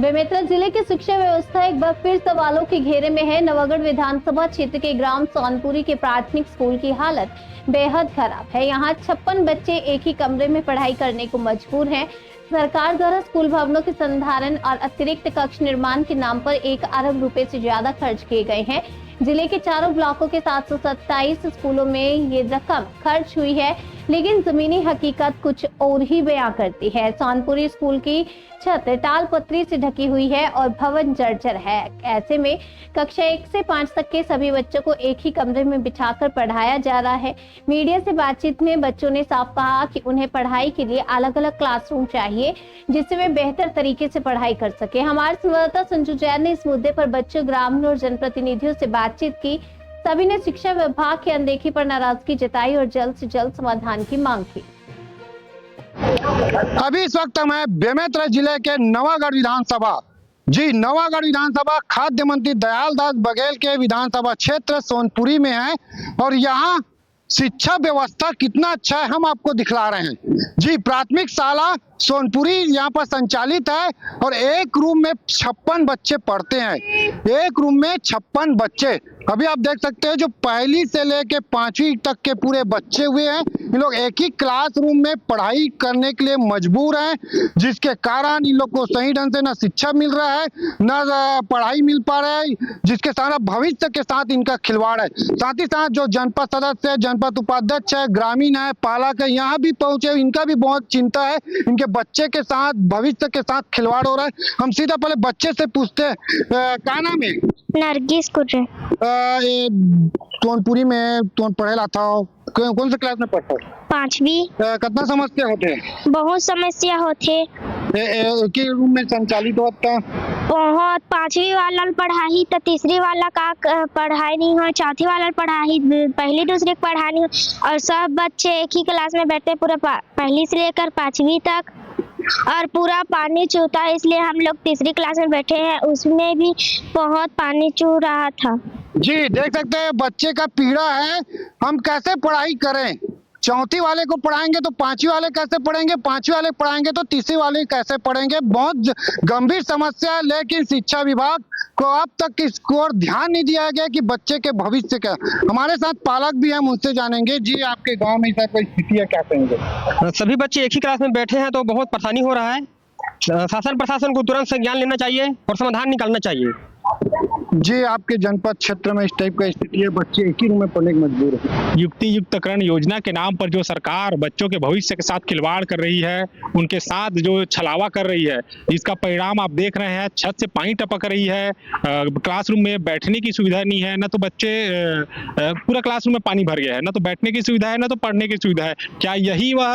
बेमेतरा जिले की शिक्षा व्यवस्था एक बार फिर सवालों के घेरे में है। नवागढ़ विधानसभा क्षेत्र के ग्राम सोनपुरी के प्राथमिक स्कूल की हालत बेहद खराब है। यहाँ 56 बच्चे एक ही कमरे में पढ़ाई करने को मजबूर हैं। सरकार द्वारा स्कूल भवनों के संधारण और अतिरिक्त कक्ष निर्माण के नाम पर 1 अरब रुपए से ज्यादा खर्च किए गए हैं। जिले के चारों ब्लॉकों के 727 स्कूलों में ये रकम खर्च हुई है, लेकिन जमीनी हकीकत कुछ और ही बयां करती है। सोनपुरी स्कूल की छत टाल पत्री से ढकी हुई है और भवन जर्जर है। ऐसे में कक्षा 1 से 5 तक के सभी बच्चों को एक ही कमरे में बिठाकर पढ़ाया जा रहा है। मीडिया से बातचीत में बच्चों ने साफ कहा कि उन्हें पढ़ाई के लिए अलग अलग क्लासरूम चाहिए, जिससे वे बेहतर तरीके से पढ़ाई कर सके। हमारे संवाददाता संजू जैन ने इस मुद्दे पर बच्चों, ग्रामीण और जनप्रतिनिधियों से बातचीत की। सभी ने शिक्षा विभाग की अनदेखी पर नाराजगी जताई और जल्द से जल्द समाधान की मांग की। अभी इस वक्त मैं बेमेतरा जिले के नवागढ़ विधानसभा नवागढ़ विधानसभा खाद्य मंत्री दयाल दास बघेल के विधानसभा क्षेत्र सोनपुरी में है और यहाँ शिक्षा व्यवस्था कितना अच्छा है हम आपको दिखला रहे हैं। जी, प्राथमिक शाला सोनपुरी यहाँ पर संचालित है और एक रूम में 56 बच्चे पढ़ते हैं। एक रूम में 56 बच्चे। अभी आप देख सकते हैं जो पहली से लेके 5वीं तक के पूरे बच्चे हुए हैं, इन लोग एक ही क्लासरूम में पढ़ाई करने के लिए मजबूर हैं, जिसके कारण इन लोग को सही ढंग से न शिक्षा मिल रहा है, न पढ़ाई मिल पा रहा है, जिसके सारा भविष्य के साथ इनका खिलवाड़ है। साथ ही साथ जो जनपद सदस्य है, जनपद उपाध्यक्ष है, ग्रामीण है, पालक है, यहाँ भी पहुंचे, इनका भी बहुत चिंता है, इनके बच्चे के साथ, भविष्य के साथ खिलवाड़ हो रहा है। हम सीधा पहले बच्चे से पूछते हैं, क्या नाम है? नरगिस कुर्रे। सोनपुरी में तो पढ़ेला था, कौन से क्लास में पढ़ता है? 5वीं। कितना समस्या होते हैं? बहुत समस्या होते। एक ही रूम में संचालित होता। बहुत 5वीं वाला पढ़ाई तो तीसरी वाला का पढ़ाई नहीं हो, चौथी वाला पढ़ाई पहली दूसरी पढ़ाई नहीं हो और सब बच्चे एक ही क्लास में बैठते पूरा पहली से लेकर 5वीं तक और पूरा पानी चूता है, इसलिए हम लोग तीसरी क्लास में बैठे हैं, उसमें भी बहुत पानी चू रहा था। जी, देख सकते हैं बच्चे का पीड़ा है। हम कैसे पढ़ाई करें? चौथी वाले को पढ़ाएंगे तो 5वीं वाले कैसे पढ़ेंगे? 5वीं वाले पढ़ाएंगे तो तीसरी वाले कैसे पढ़ेंगे? बहुत गंभीर समस्या है, लेकिन शिक्षा विभाग को अब तक इसको और ध्यान नहीं दिया गया कि बच्चे के भविष्य का। हमारे साथ पालक भी हैं, मुझसे जानेंगे। जी, आपके गांव में ऐसा कोई स्थिति है, क्या कहेंगे? सभी बच्चे एक ही क्लास में बैठे हैं तो बहुत परेशानी हो रहा है। शासन प्रशासन को तुरंत संज्ञान लेना चाहिए और समाधान निकालना चाहिए। जी, आपके जनपद क्षेत्र में इस टाइप का स्थिति है, बच्चे एक ही रूम में पढ़ने के मजबूर है। युक्ति युक्तकरण योजना के नाम पर जो सरकार बच्चों के भविष्य के साथ खिलवाड़ कर रही है, उनके साथ जो छलावा कर रही है, इसका परिणाम आप देख रहे हैं। छत से पानी टपक रही है, क्लासरूम में बैठने की सुविधा नहीं है, न तो बच्चे पूरा क्लासरूम में पानी भर गया है, न तो बैठने की सुविधा है, न तो पढ़ने की सुविधा है। क्या यही वह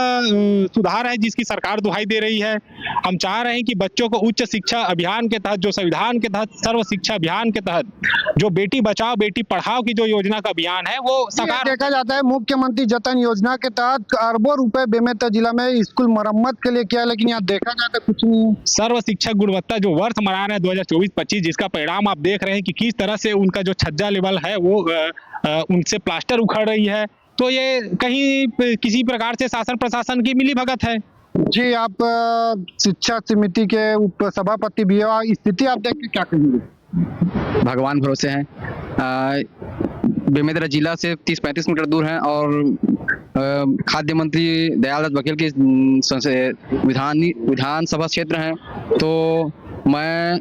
सुधार है जिसकी सरकार दुहाई दे रही है? हम चाह रहे हैं कि बच्चों को उच्च शिक्षा अभियान के तहत, जो संविधान के तहत सर्व शिक्षा अभियान के तहत जो बेटी बचाओ बेटी पढ़ाओ की जो योजना का अभियान है, वो सरकार देखा जाता है मुख्यमंत्री जतन योजना के तहत अरबों रुपए बेमेतरा जिला में स्कूल मरम्मत के लिए किया, लेकिन यहाँ देखा जाता है कुछ नहीं है। सर्व शिक्षा गुणवत्ता जो वर्ष मना रहे हैं 2024-25, जिसका परिणाम आप देख रहे हैं कि किस तरह से उनका जो छज्जा लेवल है वो उनसे प्लास्टर उखड़ रही है। तो ये कहीं किसी प्रकार से शासन प्रशासन की मिलीभगत है। जी, आप शिक्षा समिति के उप सभापति भी है, स्थिति आप देख के क्या कहेंगे? भगवान भरोसे हैं। बेमेतरा जिला से 30-35 मीटर दूर है और खाद्य मंत्री दयाल दास बघेल के विधानसभा क्षेत्र है, तो मैं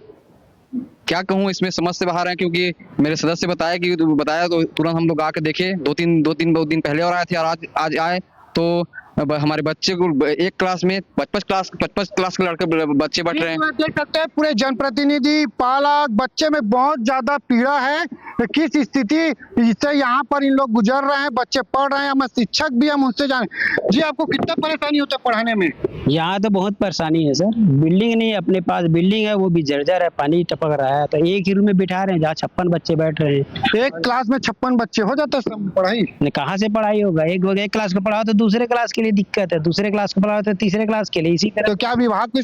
क्या कहूँ, इसमें समझ से बाहर है। क्योंकि मेरे सदस्य बताया तो तुरंत हम लोग आके देखे, दो दिन पहले और आए थे और आज आए तो हमारे बच्चे को एक क्लास में 55 क्लास के लड़के बच्चे बैठ रहे हैं। देख सकते हैं पूरे जनप्रतिनिधि, पालक, बच्चे में बहुत ज्यादा पीड़ा है। किस स्थिति से यहाँ पर इन लोग गुजर रहे हैं, बच्चे पढ़ रहे हैं, हम शिक्षक भी हम उनसे जाने। जी, आपको कितना परेशानी होता है पढ़ाने में? यहाँ तो बहुत परेशानी है सर। बिल्डिंग नहीं, अपने पास बिल्डिंग है वो भी जर्जर है, पानी टपक रहा है, तो एक ही रूम में बिठा रहे हैं जहाँ 56 बच्चे बैठ रहे हैं। एक क्लास में 56 बच्चे हो जाता है पढ़ाई? कहाँ से पढ़ाई होगा? एक क्लास को पढ़ाओ तो दूसरे क्लास के लिए दिक्कत है, दूसरे क्लास को पढ़ाओ तो तीसरे क्लास के लिए, इसी तरह। तो क्या विभाग को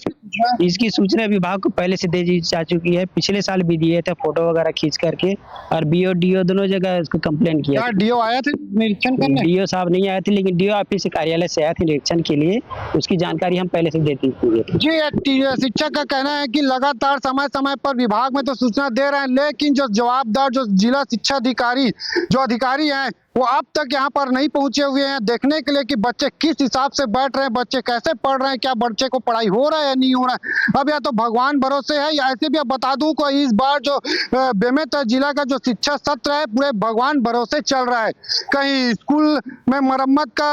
इसकी सूचना विभाग को पहले से दे दी जा चुकी है, पिछले साल भी दिए थे फोटो वगैरह खींच करके, और बीओ डीओ दोनों जगह इसको कंप्लेन किया। क्या डीओ आया थे निरीक्षण करने? डीओ साहब नहीं आए थे, लेकिन डीओ ऑफिस कार्यालय से आए थे निरीक्षण के लिए, उसकी जानकारी हम पहले से देती थी। जी, शिक्षक का कहना है कि लगातार समय समय पर विभाग में तो सूचना दे रहे हैं, लेकिन जो जवाबदार जो जिला शिक्षा अधिकारी जो अधिकारी हैं वो अब तक यहाँ पर नहीं पहुंचे हुए हैं देखने के लिए कि बच्चे किस हिसाब से बैठ रहे हैं, बच्चे कैसे पढ़ रहे हैं, क्या बच्चे को पढ़ाई हो रहा है या नहीं हो रहा है। अब या तो भगवान भरोसे है, या ऐसे भी अब बता दूं को इस बार जो बेमेतरा जिला का जो शिक्षा सत्र है पूरे भगवान भरोसे चल रहा है। कहीं स्कूल में मरम्मत का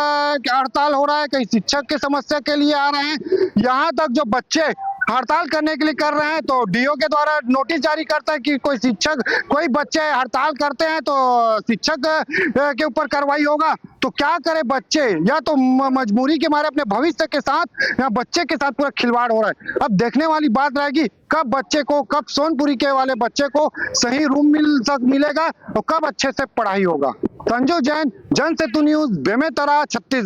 हड़ताल हो रहा है, कहीं शिक्षक की समस्या के लिए आ रहे हैं, यहाँ तक जो बच्चे हड़ताल करने के लिए कर रहे हैं तो डीओ के द्वारा नोटिस जारी करता है कि कोई बच्चे हड़ताल करते हैं तो शिक्षक के ऊपर कार्रवाई होगा। तो क्या करे बच्चे, या तो मजबूरी के मारे अपने भविष्य के साथ या बच्चे के साथ पूरा खिलवाड़ हो रहा है। अब देखने वाली बात रहेगी कब सोनपुरी के वाले बच्चे को सही रूम मिलेगा और कब अच्छे से पढ़ाई होगा। संजू जैन, जनसेतु न्यूज, बेमेतरा, छत्तीसगढ़।